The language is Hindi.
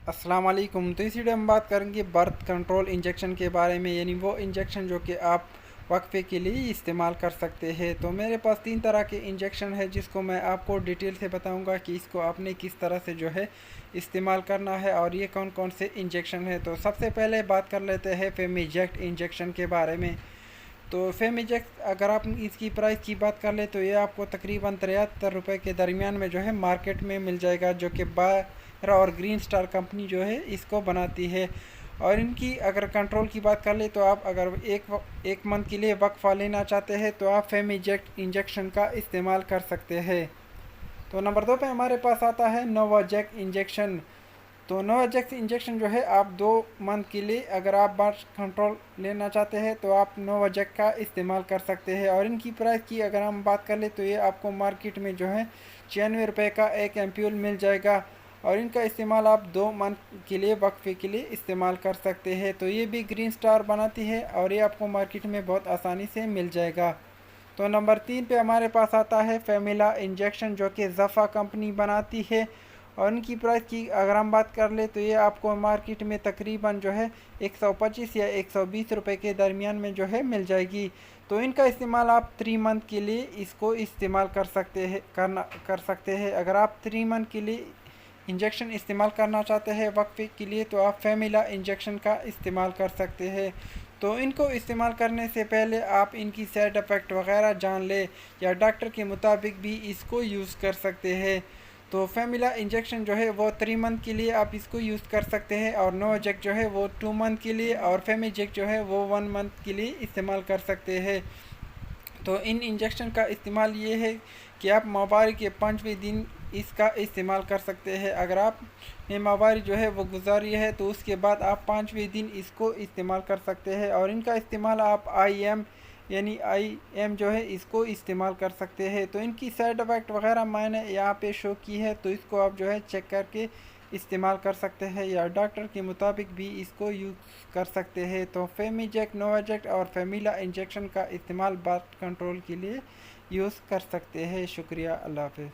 अस्सलाम वालेकुम। तो इस वीडियो में बात करेंगे बर्थ कंट्रोल इंजेक्शन के बारे में, यानी वो इंजेक्शन जो कि आप वक्फे के लिए इस्तेमाल कर सकते हैं। तो मेरे पास 3 तरह के इंजेक्शन है जिसको मैं आपको डिटेल से बताऊंगा कि इसको आपने किस तरह से जो है इस्तेमाल करना है और ये कौन कौन से इंजेक्शन है। तो सबसे पहले बात कर लेते हैं फेमिजेक्ट इंजेक्शन के बारे में। तो फेमिजेक्ट अगर आप इसकी प्राइस की बात कर ले तो ये आपको तकरीबन 73 रुपये के दरमियान में जो है मार्केट में मिल जाएगा, जो कि बायर और ग्रीन स्टार कंपनी जो है इसको बनाती है। और इनकी अगर कंट्रोल की बात कर ले तो आप अगर एक मंथ के लिए वक्फा लेना चाहते हैं तो आप फेमिजेक्ट इंजेक्शन का इस्तेमाल कर सकते हैं। तो नंबर 2 पे हमारे पास आता है नोवाजेक इंजेक्शन। तो नोवाजेक्स इंजेक्शन जो है आप 2 मंथ के लिए अगर आप बर्थ कंट्रोल लेना चाहते हैं तो आप नोवाजेक का इस्तेमाल कर सकते हैं। और इनकी प्राइस की अगर हम बात कर ले तो ये आपको मार्केट में जो है 96 रुपये का एक एम्प्यूल मिल जाएगा। और इनका इस्तेमाल आप 2 मंथ के लिए वक्फे के लिए इस्तेमाल कर सकते हैं। तो ये भी ग्रीन स्टार बनाती है और ये आपको मार्केट में बहुत आसानी से मिल जाएगा। तो नंबर 3 पे हमारे पास आता है फेमिला इंजेक्शन, जो कि ज़फ़ा कंपनी बनाती है। और इनकी प्राइस की अगर हम बात कर ले तो ये आपको मार्केट में तकरीबन जो है 125 या 120 रुपये के दरमियान में जो है मिल जाएगी। तो इनका इस्तेमाल आप 3 मंथ के लिए इसको इस्तेमाल कर सकते हैं। अगर आप 3 मंथ के लिए इंजेक्शन इस्तेमाल करना चाहते हैं वक्फे के लिए तो आप फेमिला इंजेक्शन का इस्तेमाल कर सकते हैं। तो इनको इस्तेमाल करने से पहले आप इनकी साइड इफ़ेक्ट वगैरह जान लें या डॉक्टर के मुताबिक भी इसको यूज़ कर सकते हैं। तो फेमिला इंजेक्शन जो है वो 3 मंथ के लिए आप इसको यूज़ कर सकते हैं और नोवाजेक जो है वो 2 मंथ के लिए और फेमिजेक जो है वो 1 मंथ के लिए इस्तेमाल कर सकते हैं। तो इन इंजेक्शन का इस्तेमाल ये है कि आप माहवारी के 5वें दिन इसका इस्तेमाल कर सकते हैं। अगर आप ने माहवारी जो है वो गुजारी है तो उसके बाद आप 5वें दिन इसको इस्तेमाल कर सकते हैं। और इनका इस्तेमाल आप आई एम जो है इसको इस्तेमाल कर सकते हैं। तो इनकी साइड इफ़ेक्ट वगैरह मैंने यहाँ पे शो की है, तो इसको आप जो है चेक करके इस्तेमाल कर सकते हैं या डॉक्टर के मुताबिक भी इसको यूज़ कर सकते हैं। तो फेमिजेक, नोवाजेक और फेमिला इंजेक्शन का इस्तेमाल बर्थ कंट्रोल के लिए यूज़ कर सकते हैं। शुक्रिया, अल्लाह हाफ़िज़।